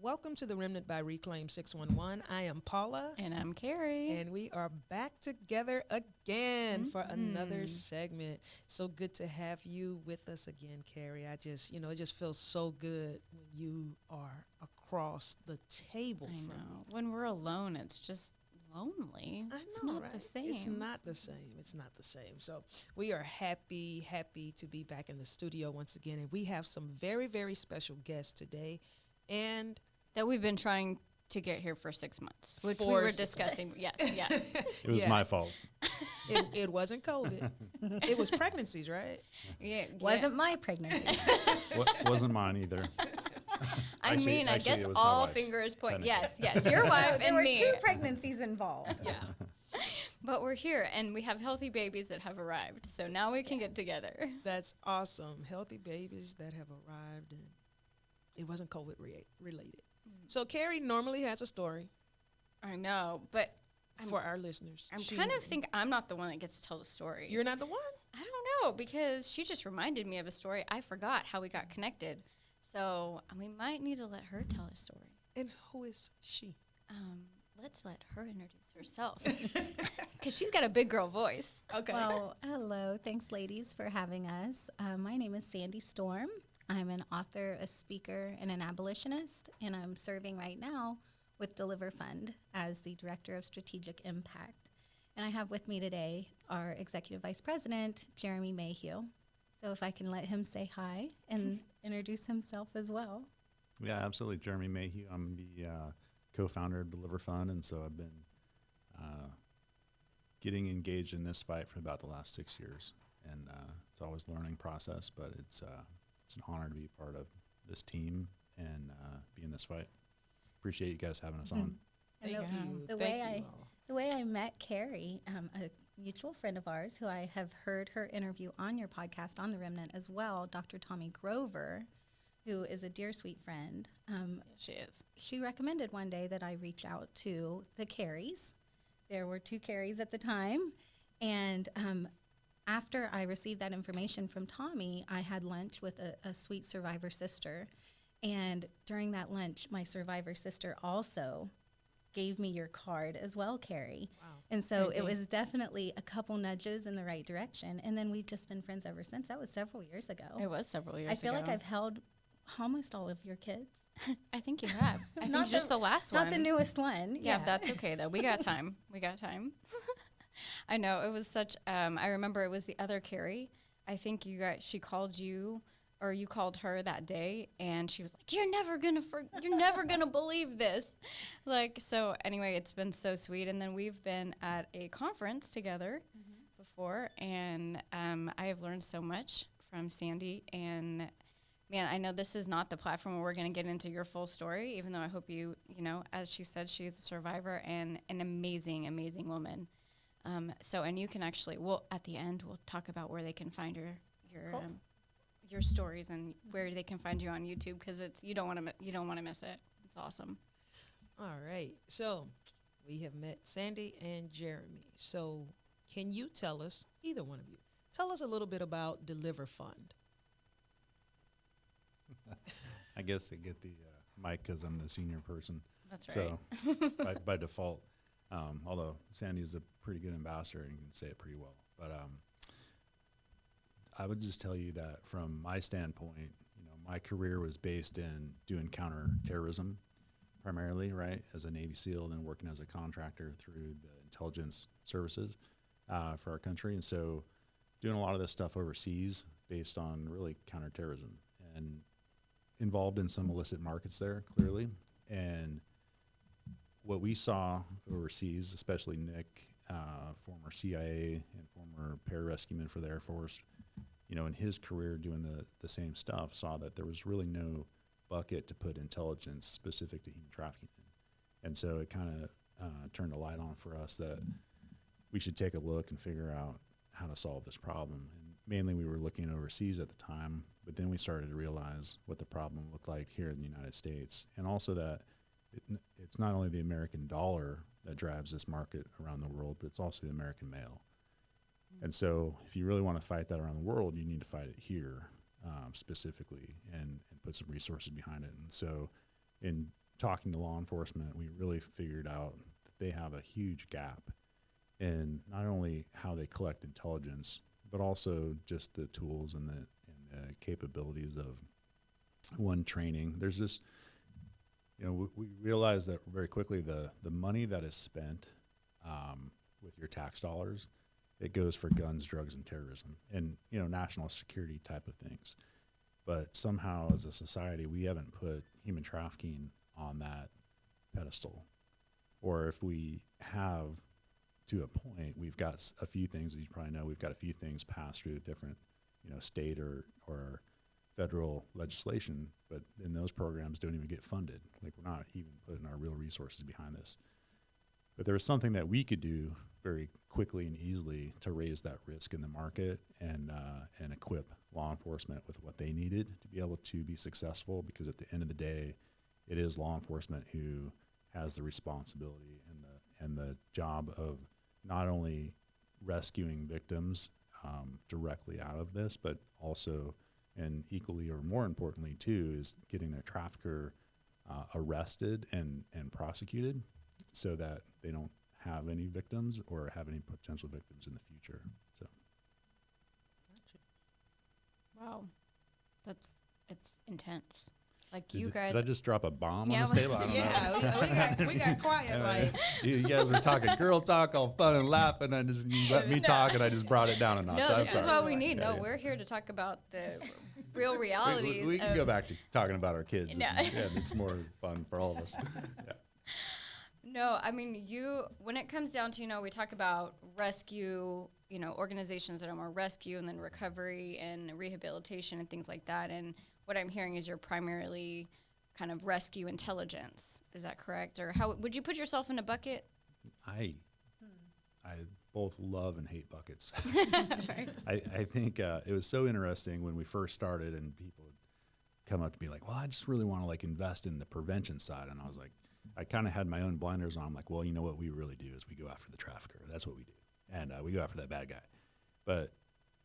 Welcome to the Remnant by Reclaim 611. I am Paula. And I'm Carrie. And we are back together again for another segment. So good to have you with us again, Carrie. It just feels so good when you are across the table I from know. me. When we're alone, it's just lonely. I know, It's not right? the same. It's not the same. It's not the same. So we are happy to be back in the studio once again. And we have some very, very special guests today. And That we've been trying to get here for 6 months, which we For were 6 discussing. Yes. It was Yeah. my fault. it wasn't COVID. It was pregnancies, right? Yeah. Wasn't my pregnancy. Wasn't mine either. I Actually- mean, I actually, guess it was my all wife's, fingers point. technically. Yes, your wife There and were me. 2 pregnancies involved. Yeah. But we're here, and we have healthy babies that have arrived. So now we can get together. That's awesome. Healthy babies that have arrived, and it wasn't COVID related. So Carrie normally has a story I know, but for our listeners. I'm kind of think I'm not the one that gets to tell the story. You're not the one? I don't know, because she just reminded me of a story. I forgot how we got connected. So we might need to let her tell a story. And who is she? Let's let her introduce herself. Because she's got a big girl voice. Okay. Well, hello. Thanks, ladies, for having us. My name is Sandy Storm. I'm an author, a speaker, and an abolitionist, and I'm serving right now with Deliver Fund as the Director of Strategic Impact. And I have with me today our Executive Vice President, Jeremy Mayhew. So if I can let him say hi and introduce himself as well. Yeah, absolutely. Jeremy Mayhew. I'm the co-founder of Deliver Fund, and so I've been getting engaged in this fight for about the last 6 years. And it's always a learning process, but it's an honor to be part of this team and be in this fight. Appreciate you guys having us on. And Thank the- you. the Thank way you all. The way I met Carrie, a mutual friend of ours who I have heard her interview on your podcast on The Remnant as well, Dr. Tommy Grover, who is a dear sweet friend, She is. she recommended one day that I reach out to the Carries. There were 2 Carries at the time. And after I received that information from Tommy, I had lunch with a sweet survivor sister. And during that lunch, my survivor sister also gave me your card as well, Carrie. Wow. And so Crazy. it was definitely a couple nudges in the right direction. And then we've just been friends ever since. That was several years ago. It was several years I feel ago. like I've held almost all of your kids. I think you have. I think Not just the last one. Not the newest one. Yeah, that's okay, though. We got time. We got time. I know. It was such, I remember it was the other Carrie. I think she called you, or you called her that day, and she was like, you're never gonna believe this. Like, so anyway, it's been so sweet. And then we've been at a conference together before, and I have learned so much from Sandy. And man, I know this is not the platform where we're going to get into your full story, even though I hope as she said, she's a survivor and an amazing, amazing woman. And you can actually, at the end, we'll talk about where they can find Cool. your stories and where they can find you on YouTube, because you don't want to miss it. It's awesome. All right. So we have met Sandy and Jeremy. So can you tell us, either one of you, tell us a little bit about Deliver Fund? I guess they get the mic because I'm the senior person. That's right. So by default, although Sandy is a pretty good ambassador and can say it pretty well. But I would just tell you that from my standpoint, my career was based in doing counterterrorism primarily, right, as a Navy SEAL, then working as a contractor through the intelligence services for our country. And so doing a lot of this stuff overseas based on really counterterrorism and involved in some illicit markets there, clearly. And what we saw overseas, especially Nick, former CIA and former pararescueman for the Air Force, in his career doing the same stuff, saw that there was really no bucket to put intelligence specific to human trafficking in. And so it kind of turned a light on for us that we should take a look and figure out how to solve this problem. And mainly we were looking overseas at the time, but then we started to realize what the problem looked like here in the United States, and also that it's not only the American dollar that drives this market around the world, but it's also the American male. And so if you really want to fight that around the world, you need to fight it here specifically and put some resources behind it. And so in talking to law enforcement, we really figured out that they have a huge gap in not only how they collect intelligence, but also just the tools and the capabilities of one training. There's just, we realize that very quickly the money that is spent with your tax dollars, it goes for guns, drugs, and terrorism, and national security type of things. But somehow, as a society, we haven't put human trafficking on that pedestal. Or if we have, to a point, we've got a few things that you probably know. We've got a few things passed through different, state or federal legislation, but then those programs don't even get funded. Like, we're not even putting our real resources behind this. But there was something that we could do very quickly and easily to raise that risk in the market and equip law enforcement with what they needed to be able to be successful, because at the end of the day, it is law enforcement who has the responsibility and the job of not only rescuing victims directly out of this, but also, and equally or more importantly too, is getting their trafficker arrested and prosecuted so that they don't have any victims or have any potential victims in the future. So. Wow, it's intense. Like, Did you guys. Did I just drop a bomb Yeah, on this table? I don't know. we got quiet. Like, You guys were talking girl talk, all fun and laughing, and you let me talk, and I just brought it down a notch. No, I'm this is sorry. what we need. Yeah, No, yeah. we're here to talk about the real realities. We can of, go back to talking about our kids. No. Yeah, it's more fun for all of us. Yeah. No, I mean, when it comes down to, we talk about rescue, organizations that are more rescue and then recovery and rehabilitation and things like that. And what I'm hearing is you're primarily kind of rescue intelligence. Is that correct? Or how would you put yourself in a bucket? I both love and hate buckets. Right. I think it was so interesting when we first started, and people would come up to me like, well, I just really want to invest in the prevention side. And I was like, I kind of had my own blinders on. I'm like, well, you know what we really do is we go after the trafficker. That's what we do. And we go after that bad guy. But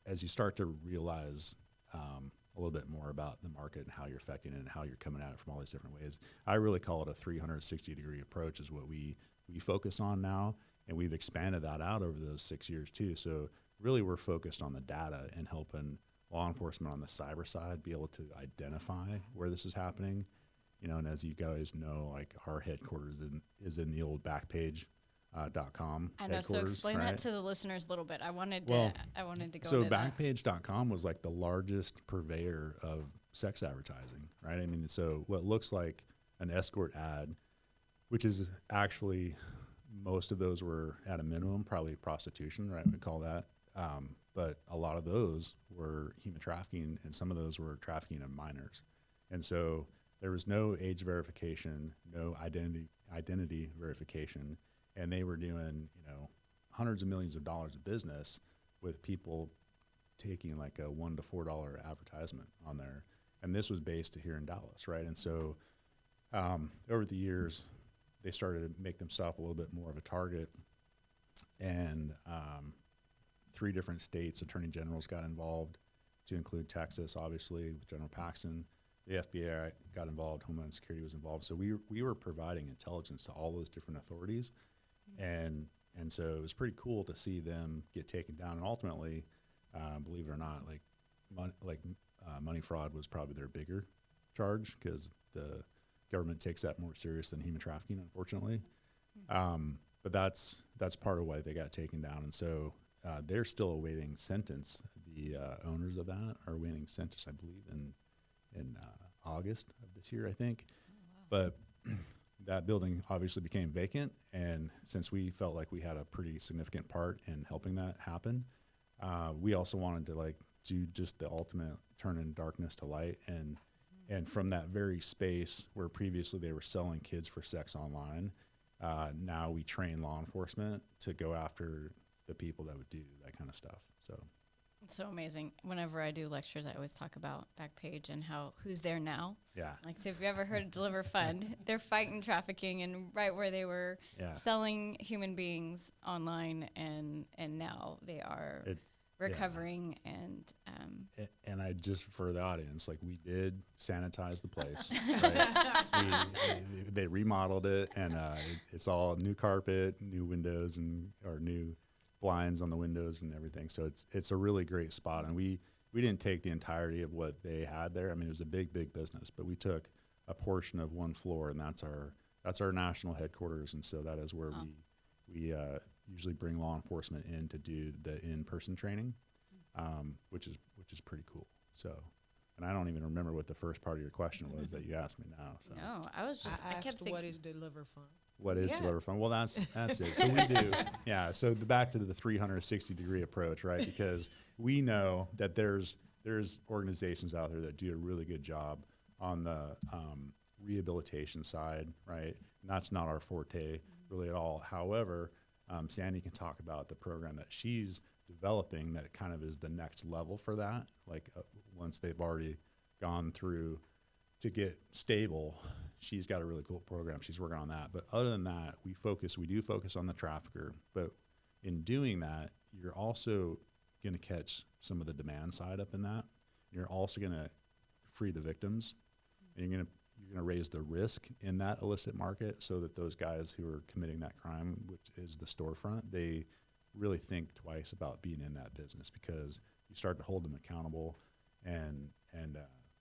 as you start to realize a little bit more about the market and how you're affecting it and how you're coming at it from all these different ways, I really call it a 360-degree approach is what we focus on now. And we've expanded that out over those 6 years too. So really we're focused on the data and helping law enforcement on the cyber side be able to identify where this is happening. And as you guys know, our headquarters is in the old Backpage.com. I know. So explain right? that to the listeners a little bit. I wanted to go So into that. Backpage.com was the largest purveyor of sex advertising, right? I mean, so what looks like an escort ad, which is actually most of those were at a minimum, probably prostitution, right? We call that. But a lot of those were human trafficking, and some of those were trafficking of minors. And so there was no age verification, no identity verification, and they were doing, hundreds of millions of dollars of business with people taking a $1 to $4 advertisement on there. And this was based here in Dallas, right? And so over the years, they started to make themselves a little bit more of a target, and 3 different states' attorney generals got involved, to include Texas, obviously, with General Paxton. The FBI got involved, Homeland Security was involved. So we were providing intelligence to all those different authorities, and so it was pretty cool to see them get taken down. And ultimately, believe it or not, money fraud was probably their bigger charge, because the government takes that more serious than human trafficking, unfortunately. But that's part of why they got taken down. And so they're still awaiting sentence. The owners of that are awaiting sentence, I believe, in August of this year, I think. Oh, wow. But that building obviously became vacant, and since we felt like we had a pretty significant part in helping that happen, we also wanted to do just the ultimate turn in darkness to light, and from that very space where previously they were selling kids for sex online, now we train law enforcement to go after the people that would do that kind of stuff. So It's so amazing. Whenever I do lectures, I always talk about Backpage and who's there now. yeah, So if you ever heard of Deliver Fund, they're fighting trafficking, and right where they were selling human beings online, and now they are recovering. And I just, for the audience, we did sanitize the place. Right? they remodeled it, and it's all new carpet, new windows, or new blinds on the windows and everything. So it's a really great spot. And we didn't take the entirety of what they had there. I mean, it was a big business, but we took a portion of one floor, and that's our national headquarters. And so that is where we usually bring law enforcement in to do the in-person training, which is pretty cool. So. And I don't even remember what the first part of your question was that you asked me now. So. No, I was just, I kept asked thinking. what is Deliver Fund? What is Deliver Fund? Well, that's it. So we do, yeah. So back to the 360-degree approach, right? Because we know that there's organizations out there that do a really good job on the rehabilitation side, right? And that's not our forte really at all. However, Sandy can talk about the program that she's developing that kind of is the next level for that. Like once they've already gone through to get stable, she's got a really cool program. She's working on that. But other than that, we do focus on the trafficker. But in doing that, you're also going to catch some of the demand side up in that. You're also going to free the victims, and you're going to raise the risk in that illicit market so that those guys who are committing that crime, which is the storefront, they really think twice about being in that business, because you start to hold them accountable and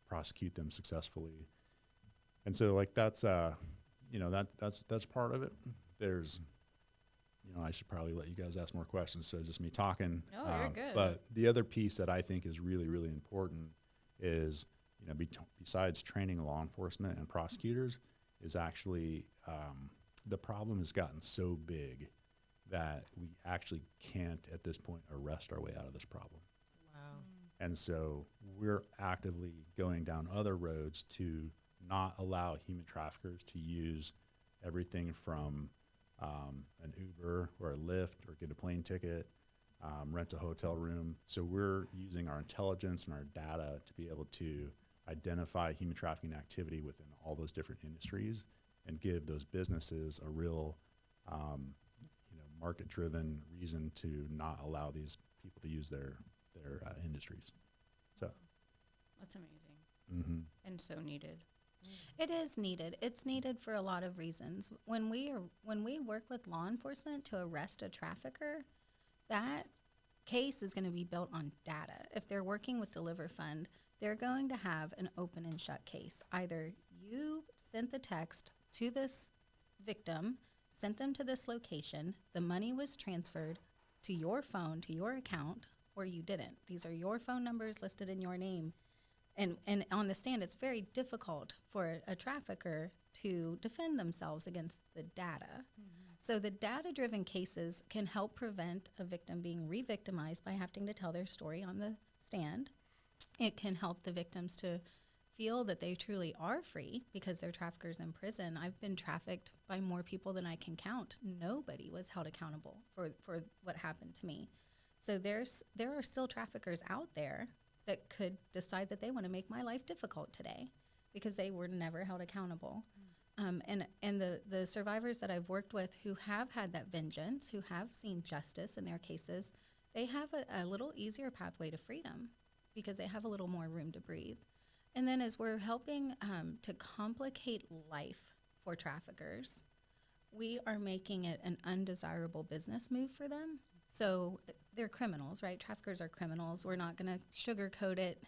prosecute them successfully. And so like that's that's part of it. There's, I should probably let you guys ask more questions. So just me talking. No, you're good. But the other piece that I think is really, really important is, besides training law enforcement and prosecutors, is actually the problem has gotten so big that we actually can't at this point arrest our way out of this problem. Wow. And so we're actively going down other roads to not allow human traffickers to use everything from an Uber or a Lyft or get a plane ticket, rent a hotel room. So we're using our intelligence and our data to be able to identify human trafficking activity within all those different industries and give those businesses a real market-driven reason to not allow these people to use their industries. So That's amazing. mm-hmm. And so needed. It is needed. It's needed for a lot of reasons. When we work with law enforcement to arrest a trafficker, that case is going to be built on data. If they're working with Deliver Fund, they're going to have an open and shut case. Either you sent the text to this victim, sent them to this location, the money was transferred to your phone, to your account, or you didn't. These are your phone numbers listed in your name. And on the stand, it's very difficult for a trafficker to defend themselves against the data. Mm-hmm. So the data-driven cases can help prevent a victim being re-victimized by having to tell their story on the stand. It can help the victims to feel that they truly are free because they're traffickers in prison. I've been trafficked by more people than I can count. Nobody was held accountable for what happened to me. So there are still traffickers out there that could decide that they want to make my life difficult today because they were never held accountable. And the survivors that I've worked with who have had that vengeance, who have seen justice in their cases, they have a little easier pathway to freedom because they have a little more room to breathe. And then as we're helping to complicate life for traffickers, we are making it an undesirable business move for them. So they're criminals, right? Traffickers are criminals. We're not going to sugarcoat it.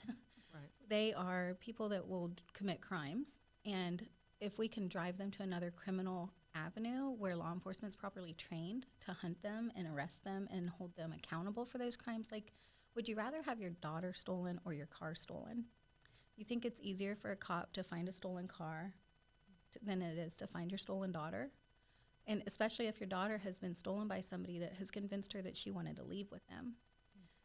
Right. They are people that will commit crimes. And if we can drive them to another criminal avenue where law enforcement's properly trained to hunt them and arrest them and hold them accountable for those crimes, like, would you rather have your daughter stolen or your car stolen? You think it's easier for a cop to find a stolen car than it is to find your stolen daughter? And especially if your daughter has been stolen by somebody that has convinced her that she wanted to leave with them.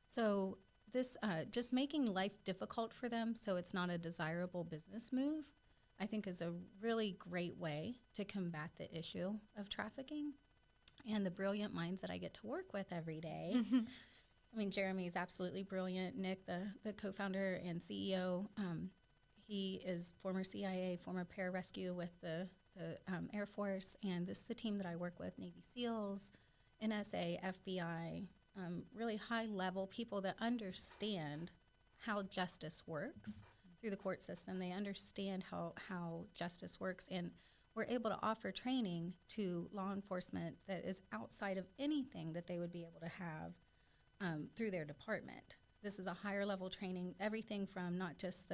So this, just making life difficult for them so it's not a desirable business move, I think is a really great way to combat the issue of trafficking. And the brilliant minds that I get to work with every day. I mean, Jeremy is absolutely brilliant. Nick, the co-founder and CEO, he is former CIA, former pararescue with the Air Force, and this is the team that I work with, Navy SEALs, NSA, FBI, really high-level people that understand how justice works through the court system. They understand how justice works. And we're able to offer training to law enforcement that is outside of anything that they would be able to have through their department. This is a higher level training, everything from not just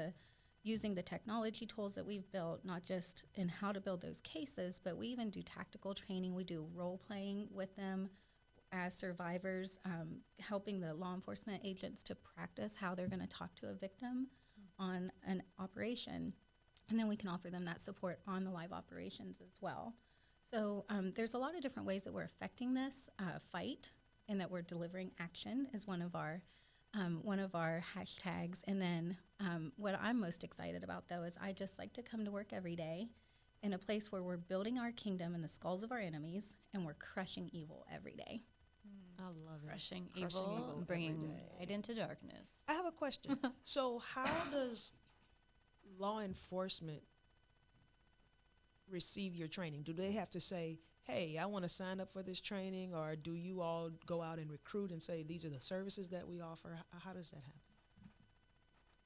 using the technology tools that we've built, not just in how to build those cases, but we even do tactical training. We do role playing with them as survivors, helping the law enforcement agents to practice how they're going to talk to a victim on an operation. And then we can offer them that support on the live operations as well. So there's a lot of different ways that we're affecting this fight, and that we're delivering action is one of our hashtags. And then what I'm most excited about, though, is I just like to come to work every day in a place where we're building our kingdom in the skulls of our enemies, and we're crushing evil every day. I love it. Crushing Crushing evil, evil bringing every day. light into darkness. I have a question. So how does law enforcement receive your training? Do they have to say, hey, I want to sign up for this training, or do you all go out and recruit and say, these are the services that we offer? How does that happen?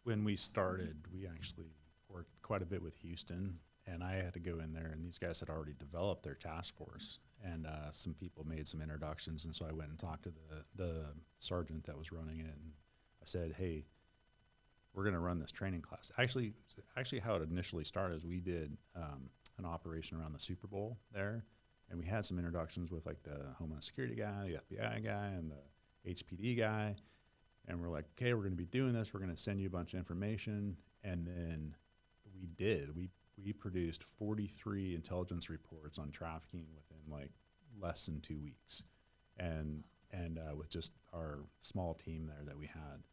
When we started, we actually worked quite a bit with Houston, and I had to go in there, and these guys had already developed their task force, and some people made some introductions, and so I went and talked to the sergeant that was running it, and I said, hey, we're going to run this training class. Actually, how it initially started is we did an operation around the Super Bowl there, and we had some introductions with like the Homeland Security guy, the FBI guy, and the HPD guy, and we're like, okay, we're going to be doing this. We're going to send you a bunch of information, and then we did. We produced 43 intelligence reports on trafficking within like less than 2 weeks, and with just our small team there that we had.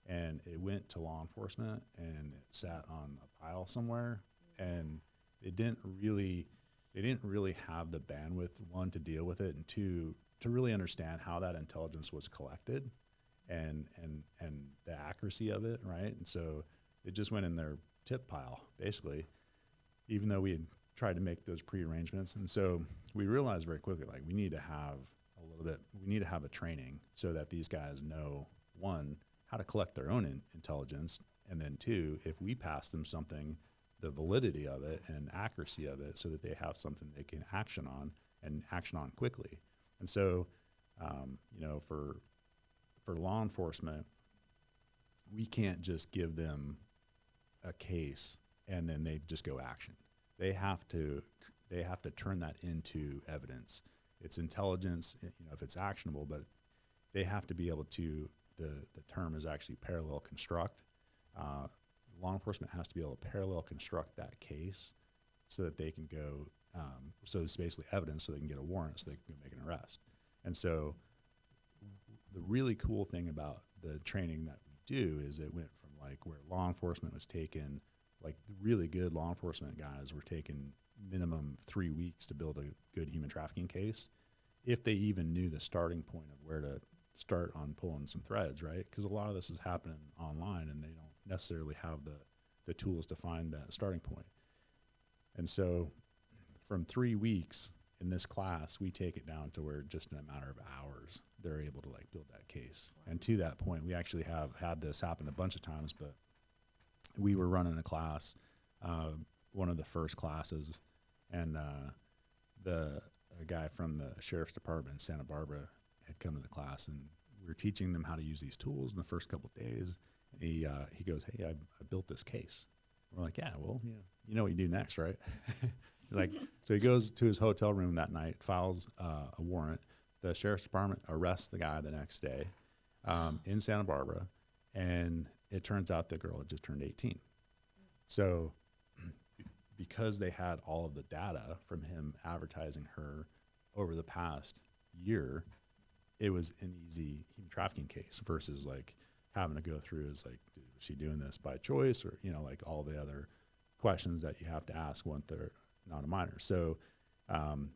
And it went to law enforcement, and it sat on a pile somewhere, and they didn't really have the bandwidth, one, to deal with it, and two, to really understand how that intelligence was collected and the accuracy of it, right? And so it just went in their tip pile, basically, even though we had tried to make those pre-arrangements. And so we realized very quickly, like, we need to have a training so that these guys know, one, how to collect their own intelligence, and then two, if we pass them something, the validity of it and accuracy of it, so that they have something they can action on quickly. And so, for law enforcement, we can't just give them a case and then they just go action. They have to turn that into evidence. It's intelligence, if it's actionable, but they have to be able to. The term is actually parallel construct. Law enforcement has to be able to parallel construct that case so that they can go, so it's basically evidence, so they can get a warrant, so they can go make an arrest. And so the really cool thing about the training that we do is it went from like where law enforcement was taken, like the really good law enforcement guys were taking minimum 3 weeks to build a good human trafficking case, if they even knew the starting point of where to start on pulling some threads, right? Because a lot of this is happening online, and they don't necessarily have the tools to find that starting point. And so from 3 weeks in this class, we take it down to where just in a matter of hours, they're able to like build that case. And to that point, we actually have had this happen a bunch of times, but we were running a class, one of the first classes, and a guy from the sheriff's department in Santa Barbara had come to the class, and we were teaching them how to use these tools in the first couple of days. He goes, hey, I built this case. We're like, yeah, well, you know what you do next, right? So he goes to his hotel room that night, files a warrant. The sheriff's department arrests the guy the next day in Santa Barbara, and it turns out the girl had just turned 18. So because they had all of the data from him advertising her over the past year, it was an easy human trafficking case versus like having to go through is like, was she doing this by choice, or, like all the other questions that you have to ask once they're not a minor. So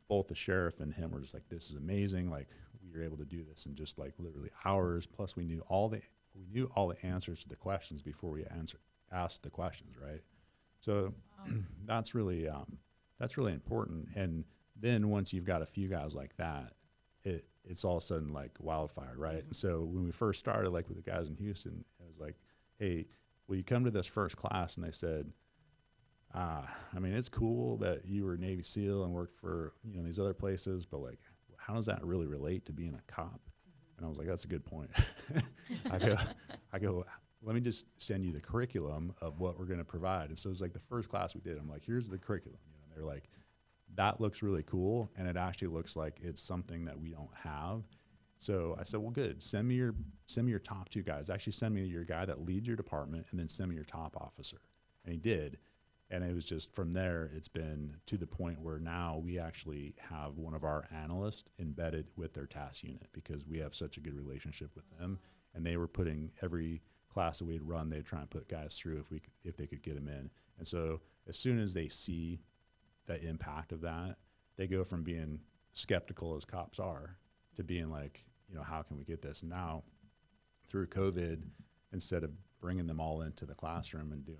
both the sheriff and him were just like, this is amazing. Like, we were able to do this in just like literally hours. Plus we knew all the answers to the questions before we asked the questions, right? So that's really important. And then once you've got a few guys like that, it's all of a sudden like wildfire, right? And so when we first started, like with the guys in Houston, it was like, hey, will you come to this first class? And they said, I mean, it's cool that you were Navy SEAL and worked for, you know, these other places, but like, how does that really relate to being a cop? And I was like, that's a good point. I go, let me just send you the curriculum of what we're going to provide. And so it was like the first class we did. I'm like, here's the curriculum. You know, they're like, that looks really cool, and it actually looks like it's something that we don't have. So I said, well, good. Send me your top 2 guys. Actually, send me your guy that leads your department, and then send me your top officer. And he did. And it was just from there, it's been to the point where now we actually have one of our analysts embedded with their task unit because we have such a good relationship with them. And they were putting every class that we'd run, they'd try and put guys through if they could get them in. And so as soon as they see the impact of that, they go from being skeptical as cops are to being like, you know, how can we get this? And now through COVID, instead of bringing them all into the classroom and doing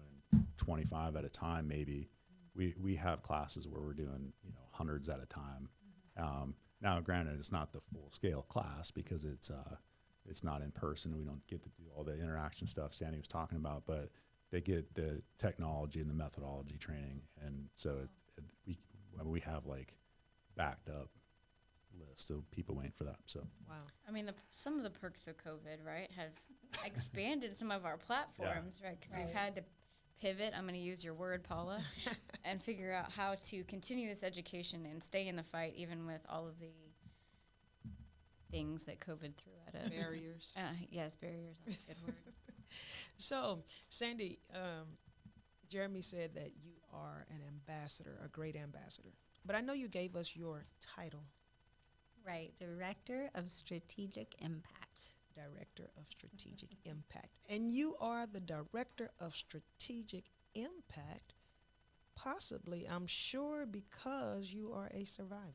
25 at a time, maybe we have classes where we're doing, you know, hundreds at a time. Now, granted, it's not the full scale class because it's not in person. We don't get to do all the interaction stuff Sandy was talking about, but they get the technology and the methodology training, and so we have like backed up list of people waiting for that. So Wow. I mean, some of the perks of COVID, right, have expanded some of our platforms, right? Because we've had to pivot, I'm going to use your word, Paula, and figure out how to continue this education and stay in the fight, even with all of the things that COVID threw at us. Barriers. Yes, barriers. That's a good word. So, Sandy, Jeremy said that you are an ambassador, a great ambassador. But I know you gave us your title. Right, Director of Strategic Impact. Director of Strategic Impact. And you are the Director of Strategic Impact, possibly, I'm sure, because you are a survivor.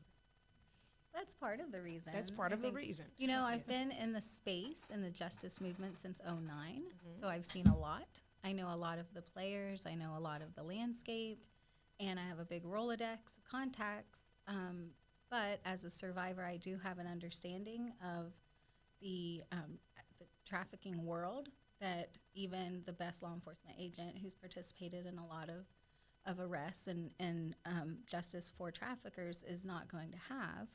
That's part of the reason. That's part of the reason. You know, I've been in the space, in the justice movement since '09, so I've seen a lot. I know a lot of the players. I know a lot of the landscape, and I have a big Rolodex of contacts. But as a survivor, I do have an understanding of the trafficking world that even the best law enforcement agent who's participated in a lot of arrests and justice for traffickers is not going to have.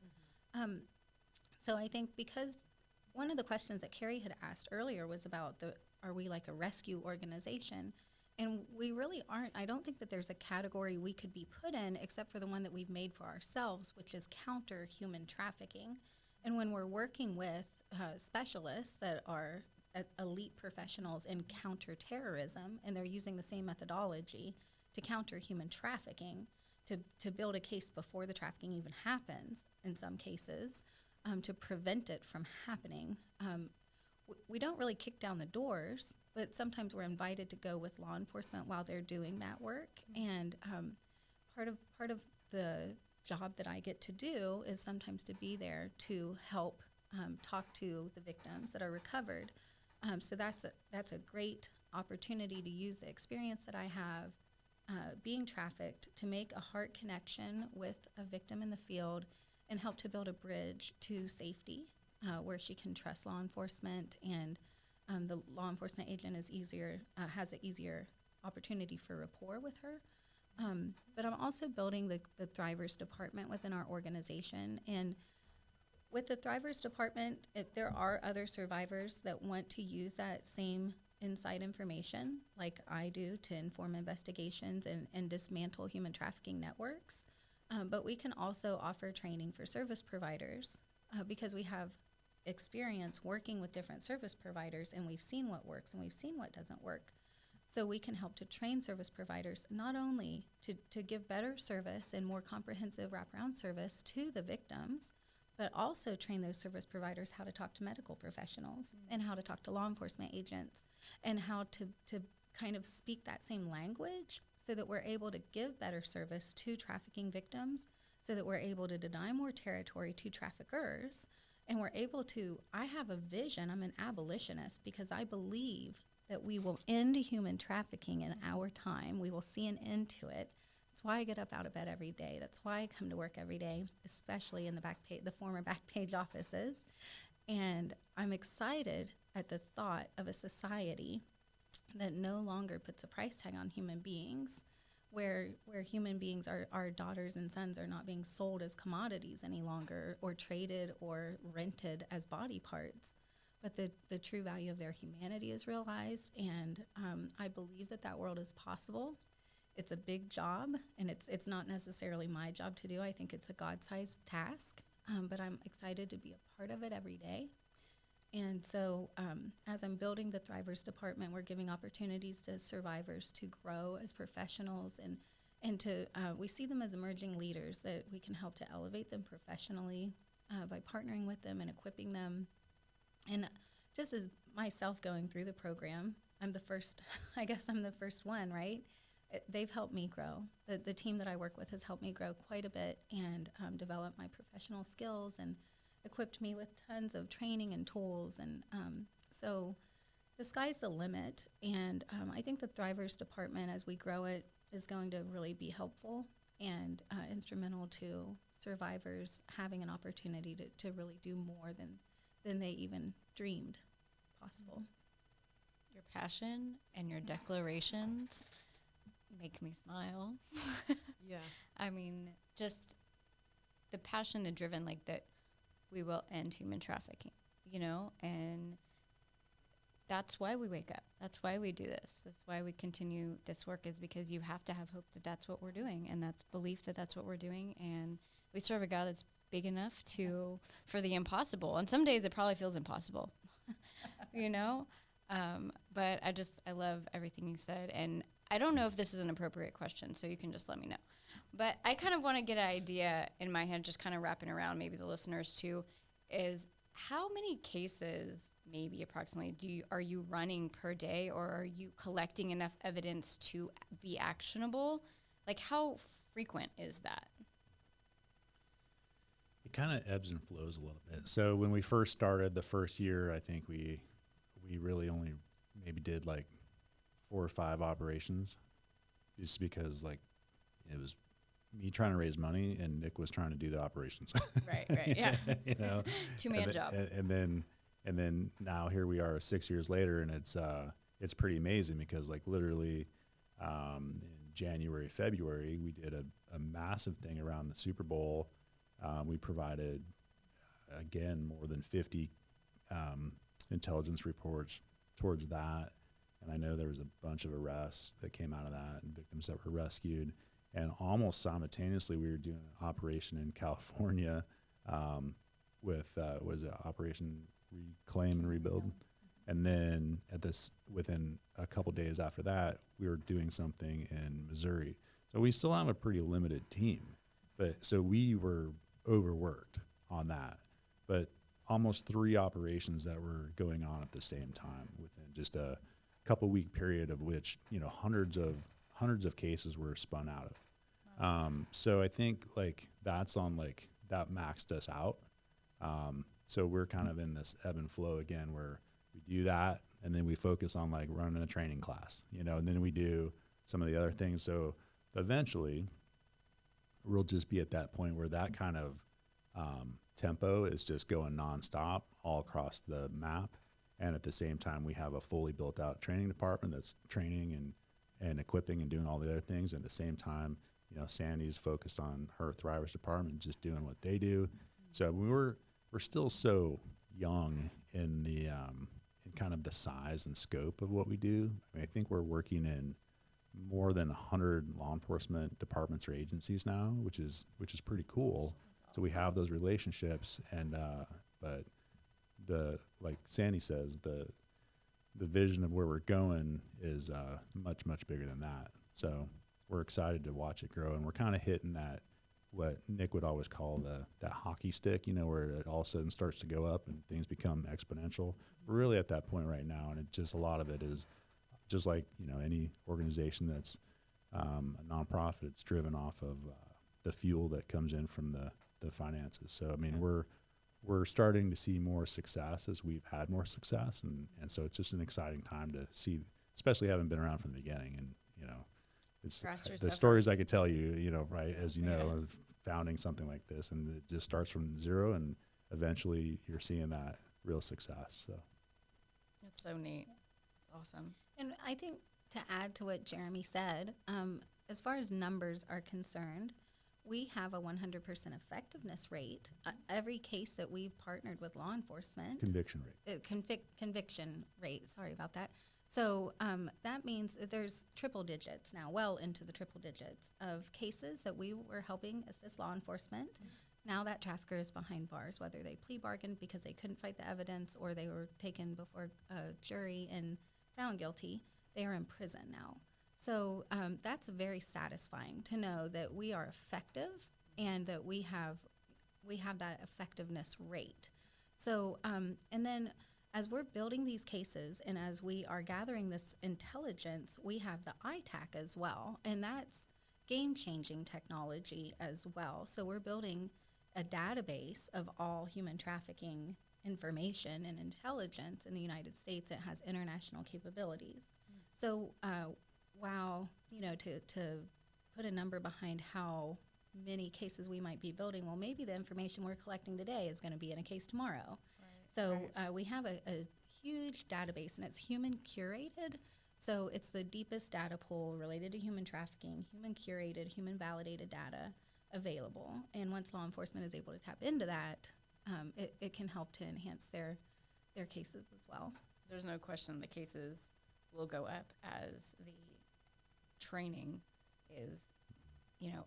So I think because one of the questions that Carrie had asked earlier was about are we like a rescue organization? And we really aren't. I don't think that there's a category we could be put in except for the one that we've made for ourselves, which is counter human trafficking. And when we're working with specialists that are elite professionals in counterterrorism, and they're using the same methodology to counter human trafficking, to build a case before the trafficking even happens, in some cases, to prevent it from happening. We don't really kick down the doors, but sometimes we're invited to go with law enforcement while they're doing that work. And part of the job that I get to do is sometimes to be there to help talk to the victims that are recovered. So that's a great opportunity to use the experience that I have being trafficked to make a heart connection with a victim in the field and help to build a bridge to safety where she can trust law enforcement, and the law enforcement agent is has an easier opportunity for rapport with her. But I'm also building the Thrivers department within our organization. And with the Thrivers department, there are other survivors that want to use that same inside information like I do to inform investigations and dismantle human trafficking networks. But we can also offer training for service providers because we have experience working with different service providers, and we've seen what works and we've seen what doesn't work. So we can help to train service providers not only to give better service and more comprehensive wraparound service to the victims, but also train those service providers how to talk to medical professionals and how to talk to law enforcement agents and how to kind of speak that same language so that we're able to give better service to trafficking victims, so that we're able to deny more territory to traffickers. And we're able to, I have a vision, I'm an abolitionist because I believe that we will end human trafficking in our time. We will see an end to it. That's why I get up out of bed every day. That's why I come to work every day, especially in the former Backpage offices. And I'm excited at the thought of a society that no longer puts a price tag on human beings, where human beings, our daughters and sons, are not being sold as commodities any longer, or traded or rented as body parts, but the true value of their humanity is realized. And I believe that world is possible. It's a big job, and it's not necessarily my job to do. I think it's a God-sized task, but I'm excited to be a part of it every day. And so as I'm building the Thrivers department, we're giving opportunities to survivors to grow as professionals, and to we see them as emerging leaders that we can help to elevate them professionally by partnering with them and equipping them. And just as myself going through the program, I'm the first, I guess I'm the first one, right? They've helped me grow. The team that I work with has helped me grow quite a bit and develop my professional skills, and equipped me with tons of training and tools. And so the sky's the limit. And I think the Thrivers department, as we grow it, is going to really be helpful and instrumental to survivors having an opportunity to really do more than they even dreamed possible. Your passion and your declarations make me smile. Yeah. I mean, just the passion, the driven, like that we will end human trafficking, and that's why we wake up. That's why we do this. That's why we continue this work, is because you have to have hope that that's what we're doing, and that's belief that that's what we're doing. And we serve a God that's big enough for the impossible. And some days it probably feels impossible, but I love everything you said. And I don't know if this is an appropriate question, so you can just let me know. But I kind of want to get an idea in my head, just kind of wrapping around maybe the listeners too, is how many cases, maybe approximately, are you running per day, or are you collecting enough evidence to be actionable? Like, how frequent is that? It kind of ebbs and flows a little bit. So when we first started the first year, I think we really only maybe did like 4 or 5 operations, just because like it was me trying to raise money and Nick was trying to do the operations. Right, yeah. Two-man job. And then now here we are 6 years later, and it's pretty amazing, because like literally in January, February, we did a massive thing around the Super Bowl. We provided, again, more than 50 intelligence reports towards that. And I know there was a bunch of arrests that came out of that, and victims that were rescued. And almost simultaneously, we were doing an operation in California with was it Operation Reclaim and Rebuild. And then within a couple days after that, we were doing something in Missouri. So we still have a pretty limited team, but so we were overworked on that. But almost 3 operations that were going on at the same time within just a couple week period, of which hundreds of cases were spun out of. So I think like that's on like that maxed us out. So we're kind of in this ebb and flow again, where we do that and then we focus on like running a training class, and then we do some of the other things. So eventually we'll just be at that point where that kind of tempo is just going nonstop all across the map. And at the same time, we have a fully built out training department that's training and equipping and doing all the other things. At the same time, Sandy's focused on her Thrivers department, just doing what they do. So we're still so young in the in kind of the size and scope of what we do. I mean, I think we're working in more than 100 law enforcement departments or agencies now, which is pretty cool. Awesome. So we have those relationships, and but like Sandy says, the vision of where we're going is much bigger than that. So we're excited to watch it grow, and we're kind of hitting that, what Nick would always call that hockey stick, where it all of a sudden starts to go up and things become exponential. We're really at that point right now, and a lot of it is just like any organization that's a nonprofit. It's driven off of the fuel that comes in from the finances. So I mean, we're starting to see more success as we've had more success, and so it's just an exciting time to see, especially having been around from the beginning. And it's the stories I could tell you, right, as of founding something like this, and it just starts from zero, and eventually you're seeing that real success. So it's so neat. It's awesome. And I think to add to what Jeremy said, as far as numbers are concerned, we have a 100% effectiveness rate. Every case that we've partnered with law enforcement, Conviction rate. conviction rate, sorry about that. So that means that there's triple digits now, well into the triple digits of cases that we were helping assist law enforcement. Now that trafficker is behind bars, whether they plea bargained because they couldn't fight the evidence or they were taken before a jury and found guilty, they are in prison now. So that's very satisfying to know that we are effective and that we have that effectiveness rate. So and then as we're building these cases and as we are gathering this intelligence, we have the ITAC as well, and that's game-changing technology as well. So we're building a database of all human trafficking information and intelligence in the United States. It has international capabilities. So wow, to put a number behind how many cases we might be building, well, maybe the information we're collecting today is going to be in a case tomorrow. So we have a huge database, and it's human curated. So it's the deepest data pool related to human trafficking, human curated, human validated data available. And once law enforcement is able to tap into that, it can help to enhance their cases as well. There's no question the cases will go up as the training is,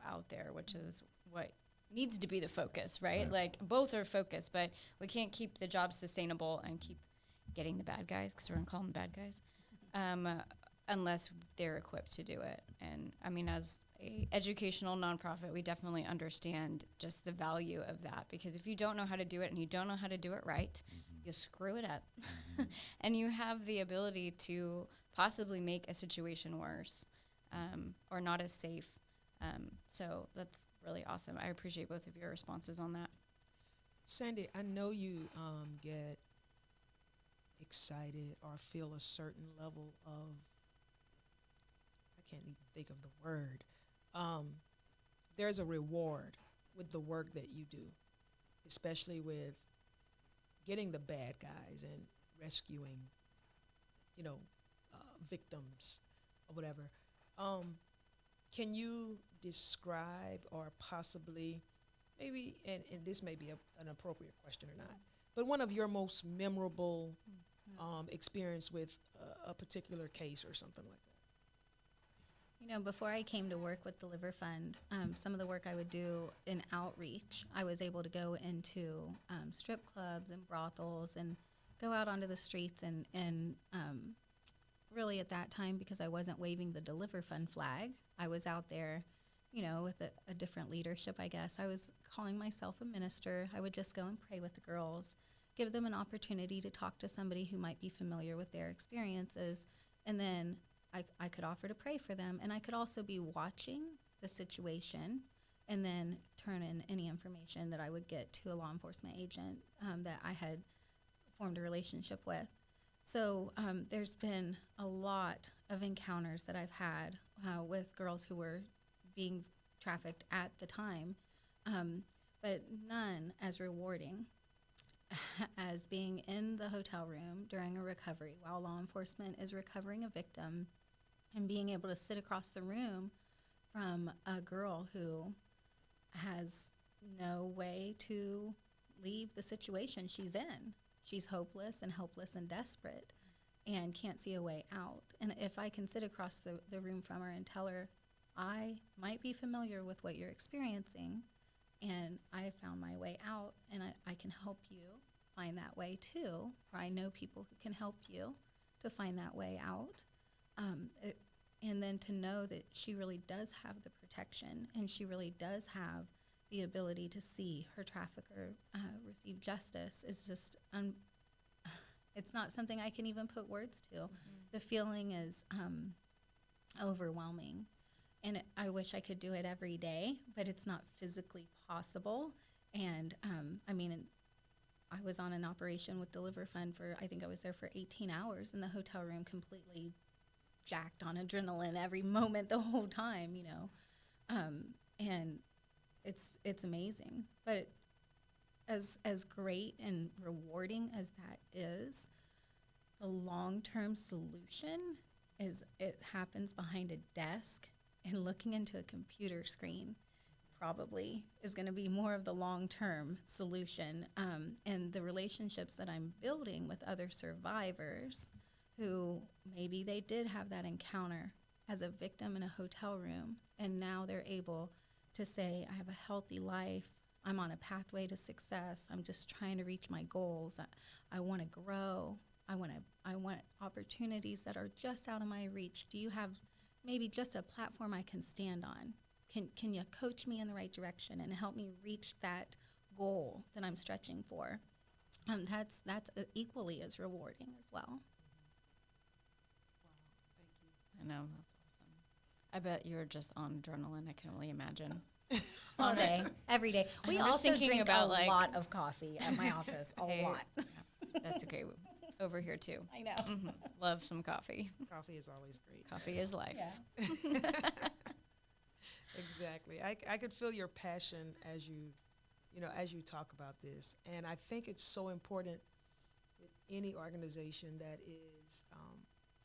out there, which is what needs to be the focus, right? Right. Like both are focused, but we can't keep the job sustainable and keep getting the bad guys, because we're going to call them bad guys, unless they're equipped to do it. And I mean, as a educational nonprofit, we definitely understand just the value of that, because if you don't know how to do it and you don't know how to do it right, you'll screw it up. And you have the ability to possibly make a situation worse or not as safe. So that's really awesome. I appreciate both of your responses on that. Sandy, I know you get excited or feel a certain level of, I can't even think of the word. There's a reward with the work that you do, especially with getting the bad guys and rescuing, victims or whatever. Can you describe or possibly, maybe, and this may be an appropriate question or not, but one of your most memorable experience with a particular case or something like that? Before I came to work with Deliver Fund, some of the work I would do in outreach, I was able to go into strip clubs and brothels and go out onto the streets and really at that time, because I wasn't waving the Deliver Fund flag, I was out there, with a different leadership, I guess. I was calling myself a minister. I would just go and pray with the girls, give them an opportunity to talk to somebody who might be familiar with their experiences, and then I could offer to pray for them. And I could also be watching the situation and then turn in any information that I would get to a law enforcement agent that I had formed a relationship with. So there's been a lot of encounters that I've had with girls who were being trafficked at the time, but none as rewarding as being in the hotel room during a recovery while law enforcement is recovering a victim and being able to sit across the room from a girl who has no way to leave the situation she's in. She's hopeless and helpless and desperate and can't see a way out. And if I can sit across the room from her and tell her, I might be familiar with what you're experiencing, and I found my way out, and I can help you find that way too, or I know people who can help you to find that way out. And then to know that she really does have the protection, and she really does have the ability to see her trafficker receive justice is just, it's not something I can even put words to. The feeling is overwhelming. And I wish I could do it every day, but it's not physically possible. And I was on an operation with Deliver Fund I think I was there for 18 hours in the hotel room, completely jacked on adrenaline every moment the whole time, and it's amazing. But as great and rewarding as that is, the long-term solution is it happens behind a desk and looking into a computer screen probably is going to be more of the long-term solution. And the relationships that I'm building with other survivors who maybe they did have that encounter as a victim in a hotel room, and now they're able to say, I have a healthy life, I'm on a pathway to success, I'm just trying to reach my goals, I want to grow, I want opportunities that are just out of my reach. Do you have maybe just a platform I can stand on? Can you coach me in the right direction and help me reach that goal that I'm stretching for? That's equally as rewarding as well. Wow, thank you. I know, that's awesome. I bet you're just on adrenaline. I can only imagine. All day, every day. We I'm just also thinking drink about, a like- lot of coffee at my office, a Hey, lot. yeah, that's okay. Over here too. I know. Love some coffee. Coffee is always great. Coffee is life. Yeah. Exactly. I could feel your passion as you talk about this. And I think it's so important with any organization that is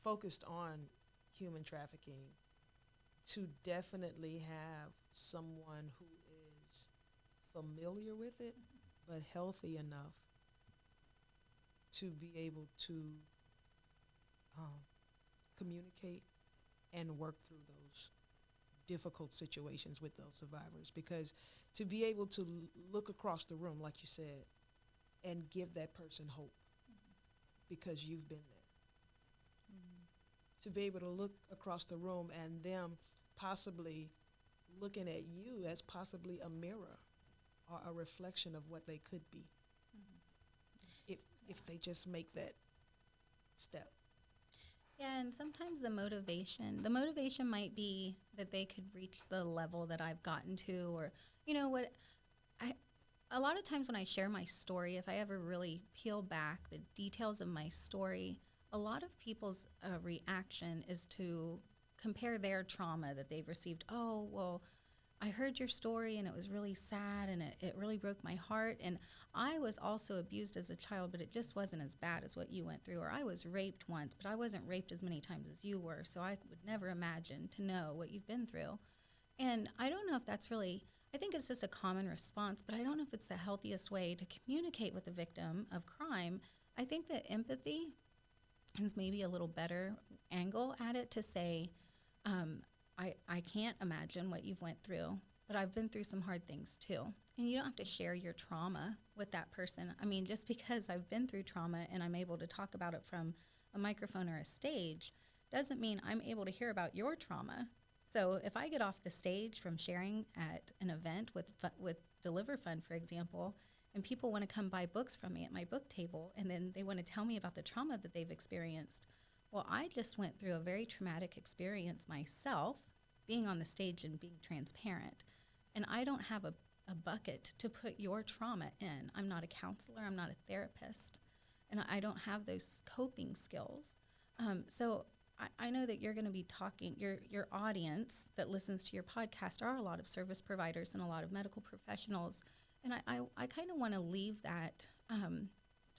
focused on human trafficking to definitely have someone who is familiar with it, but healthy enough to be able to communicate and work through those difficult situations with those survivors. Because to be able to look across the room, like you said, and give that person hope because you've been there. To be able to look across the room and them possibly looking at you as possibly a mirror or a reflection of what they could be if they just make that step. Yeah, and sometimes the motivation might be that they could reach the level that I've gotten to, or, a lot of times when I share my story, if I ever really peel back the details of my story, a lot of people's reaction is to compare their trauma that they've received. Oh, well, I heard your story and it was really sad and it really broke my heart. And I was also abused as a child, but it just wasn't as bad as what you went through. Or I was raped once, but I wasn't raped as many times as you were. So I would never imagine to know what you've been through. And I don't know if that's really, I think it's just a common response, but I don't know if it's the healthiest way to communicate with the victim of crime. I think that empathy is maybe a little better angle at it to say, I can't imagine what you've went through, but I've been through some hard things too. And you don't have to share your trauma with that person. I mean, just because I've been through trauma and I'm able to talk about it from a microphone or a stage doesn't mean I'm able to hear about your trauma. So if I get off the stage from sharing at an event with Deliver Fund, for example, and people want to come buy books from me at my book table, and then they want to tell me about the trauma that they've experienced. Well, I just went through a very traumatic experience myself, being on the stage and being transparent. And I don't have a bucket to put your trauma in. I'm not a counselor. I'm not a therapist. And I don't have those coping skills. So I know that you're going to be talking, your audience that listens to your podcast are a lot of service providers and a lot of medical professionals. And I kind of want to leave that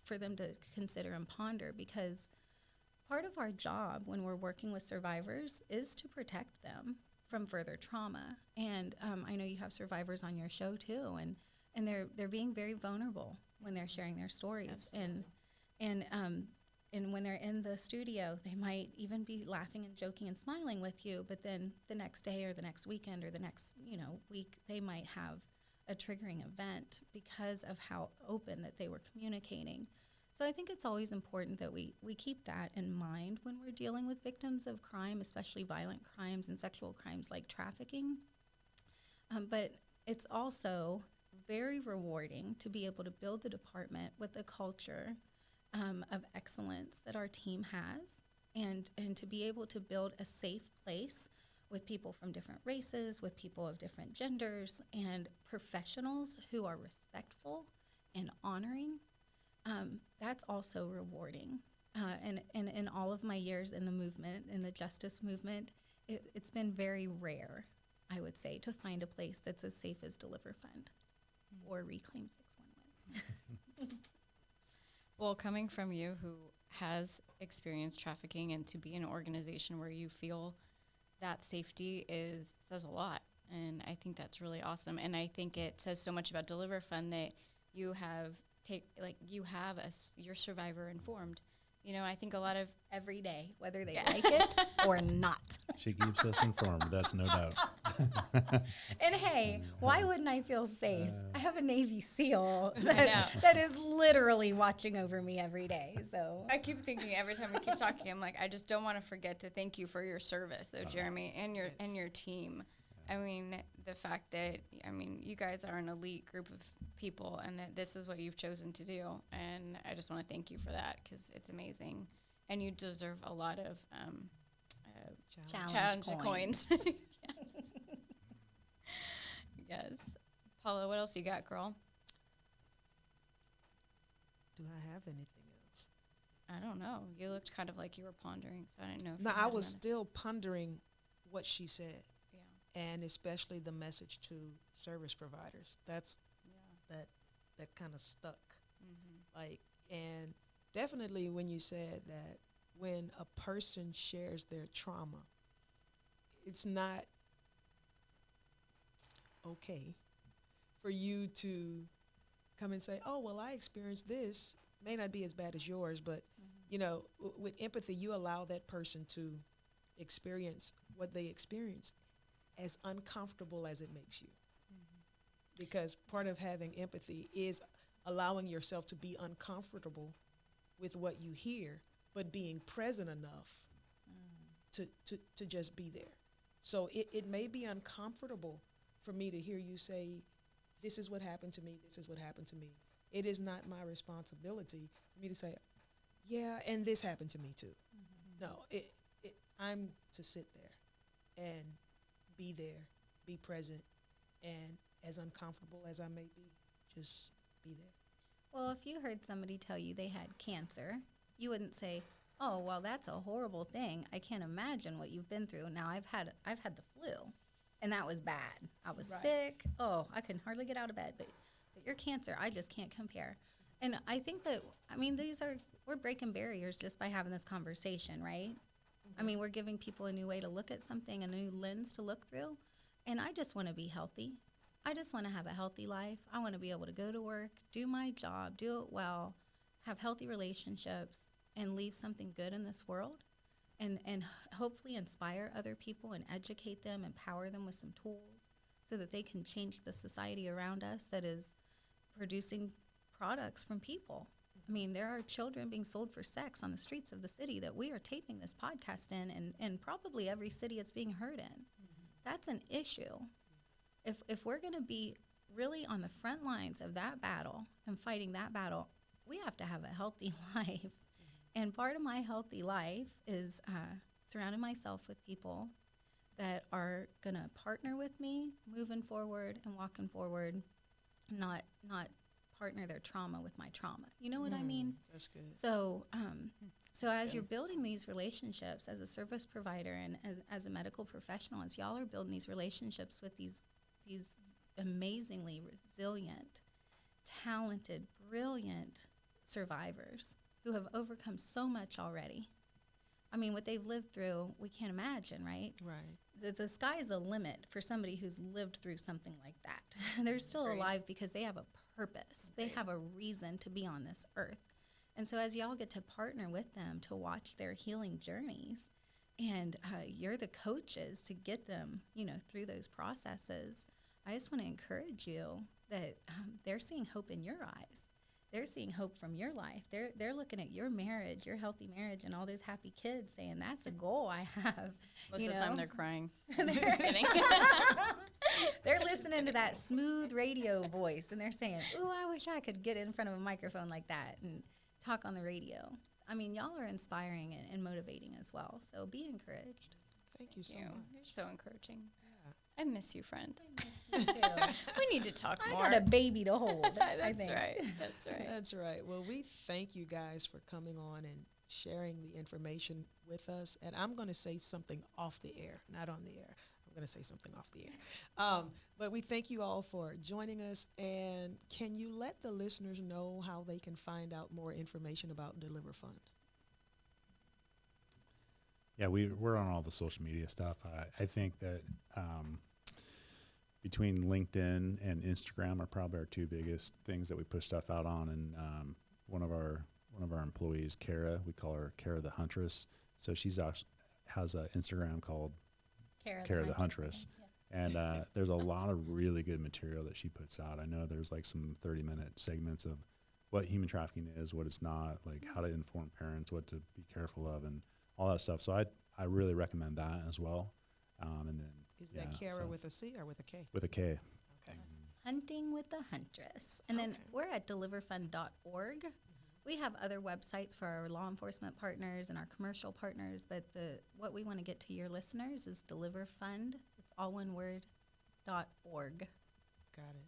for them to consider and ponder, because part of our job when we're working with survivors is to protect them from further trauma. And I know you have survivors on your show too, and they're being very vulnerable when they're sharing their stories. Absolutely. And when they're in the studio, they might even be laughing and joking and smiling with you, but then the next day or the next weekend or the next week, they might have a triggering event because of how open that they were communicating. So I think it's always important that we keep that in mind when we're dealing with victims of crime, especially violent crimes and sexual crimes like trafficking. But it's also very rewarding to be able to build the department with the culture of excellence that our team has, and to be able to build a safe place with people from different races, with people of different genders, and professionals who are respectful and honoring. That's also rewarding. And in all of my years in the movement, in the justice movement, it's been very rare, I would say, to find a place that's as safe as Deliver Fund or Reclaim 611. Well, coming from you who has experienced trafficking, and to be in an organization where you feel that safety says a lot. And I think that's really awesome. And I think it says so much about Deliver Fund that you have your survivor informed. You know, I think a lot of Every day, whether they like it or not. She keeps us informed. That's no doubt. And hey, why wouldn't I feel safe? I have a Navy SEAL know. that is literally watching over me every day. So I keep thinking every time we keep talking, I'm like, I just don't want to forget to thank you for your service, though, Jeremy, and your team. I mean, the fact that you guys are an elite group of people, and that this is what you've chosen to do, and I just want to thank you for that because it's amazing, and you deserve a lot of challenge coins. Yes. Yes. Paula, what else you got, girl? Do I have anything else? I don't know. You looked kind of like you were pondering, so I didn't know. If No, you I had was another- still pondering what she said, Yeah. and especially the message to service providers. That's Yeah. that kind of stuck. Mm-hmm. Like, and definitely when you said that when a person shares their trauma, it's not okay for you to come and say, oh, well, I experienced this. May not be as bad as yours, but, you know, with empathy, you allow that person to experience what they experience as uncomfortable as it makes you. Because part of having empathy is allowing yourself to be uncomfortable with what you hear, but being present enough to just be there. So it may be uncomfortable for me to hear you say, this is what happened to me, this is what happened to me. It is not my responsibility for me to say, yeah, and this happened to me too. No, I'm to sit there and be there, be present, and as uncomfortable as I may be, just be there. Well, if you heard somebody tell you they had cancer, you wouldn't say, "Oh, well, that's a horrible thing. I can't imagine what you've been through." Now, I've had the flu, and that was bad. I was sick. Oh, I couldn't hardly get out of bed. But your cancer, I just can't compare. And I think that we're breaking barriers just by having this conversation, right? I mean, we're giving people a new way to look at something, a new lens to look through. And I just want to be healthy. I just want to have a healthy life. I want to be able to go to work, do my job, do it well, have healthy relationships, and leave something good in this world, and hopefully inspire other people and educate them, empower them with some tools so that they can change the society around us that is producing products from people. I mean, there are children being sold for sex on the streets of the city that we are taping this podcast in, and probably every city it's being heard in. That's an issue. If we're going to be really on the front lines of that battle and fighting that battle, we have to have a healthy life. And part of my healthy life is surrounding myself with people that are going to partner with me moving forward and walking forward, not partner their trauma with my trauma. You know what I mean? That's good. So as you're building these relationships as a service provider and as a medical professional, as y'all are building these relationships with these amazingly resilient, talented, brilliant survivors who have overcome so much already. I mean, what they've lived through, we can't imagine, right? Right. The sky's the limit for somebody who's lived through something like that. They're still alive because they have a purpose. They have a reason to be on this earth. And so as y'all get to partner with them to watch their healing journeys, and you're the coaches to get them, through those processes, I just want to encourage you that they're seeing hope in your eyes. They're seeing hope from your life. They're looking at your marriage, your healthy marriage, and all those happy kids, saying that's a goal I have. Most of the time they're crying. They're Just kidding. They're listening to that smooth radio voice, and they're saying, "Ooh, I wish I could get in front of a microphone like that and talk on the radio." I mean, y'all are inspiring and motivating as well. So be encouraged. Thank you so You're much. so encouraging. Yeah. I miss you, friend. Me too. We need to talk I more. got a baby to hold. I That's think. right. That's right. That's right. Well, we thank you guys for coming on and sharing the information with us. And I'm going to say something off the air, not on the air. I'm going to say something off the air. But we thank you all for joining us. And can you let the listeners know how they can find out more information about Deliver Fund? Yeah, we're on all the social media stuff. I think that between LinkedIn and Instagram are probably our two biggest things that we push stuff out on. And one of our employees, Kara, we call her Kara the Huntress. So she's has an Instagram called Kara the Huntress. And there's a lot of really good material that she puts out. I know there's like some 30-minute segments of what human trafficking is, what it's not, like how to inform parents, what to be careful of, and all that stuff. So I really recommend that as well. And then Is that Kara with a C or with a K? with a K. Okay. Hunting with the Huntress. And then Okay. we're at deliverfund.org. We have other websites for our law enforcement partners and our commercial partners, but what we want to get to your listeners is DeliverFund. It's all one word, .org. Got it.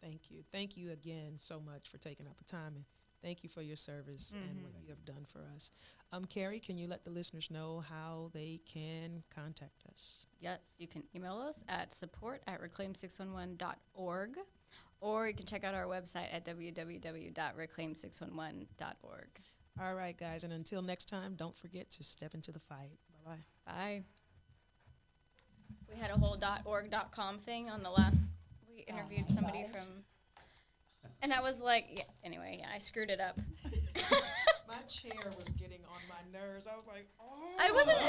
Thank you. Thank you again so much for taking out the time, and thank you for your service and what you have done for us. Carrie, can you let the listeners know how they can contact us? Yes, you can email us at support@reclaim611.org, or you can check out our website at www.reclaim611.org. All right, guys, and until next time, don't forget to step into the fight. Bye-bye. Bye. We had a whole .org.com thing on the last. We interviewed somebody from, and I was like, yeah. Anyway, yeah, I screwed it up. My chair was getting on my nerves. I was like, oh. I wasn't.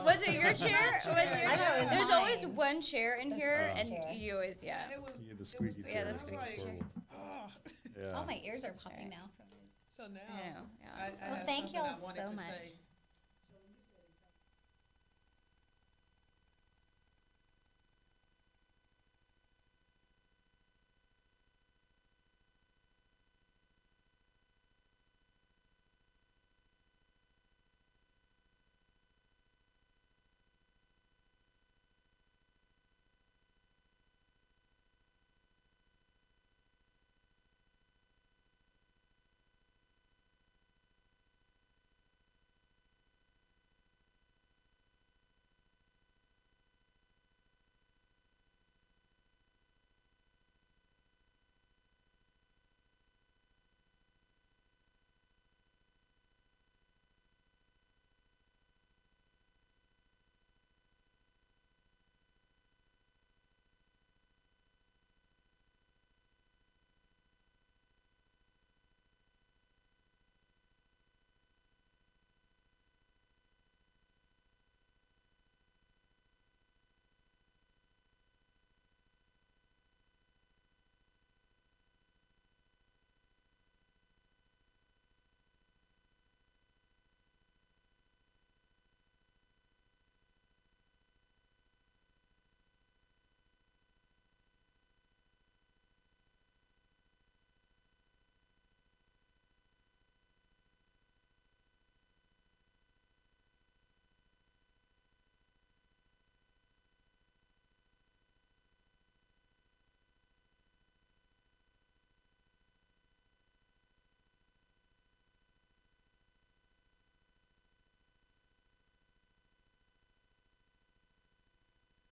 Was it your chair? Was your I thought it chair? was There's mine. always one chair in here, and chair. you always, yeah. It was, Yeah, the it squeaky was- Yeah, it the was squeaky like, chair. oh. Yeah. All my ears are popping now from this. So now I know, yeah. I Well, have thank something I y'all wanted so to much. say.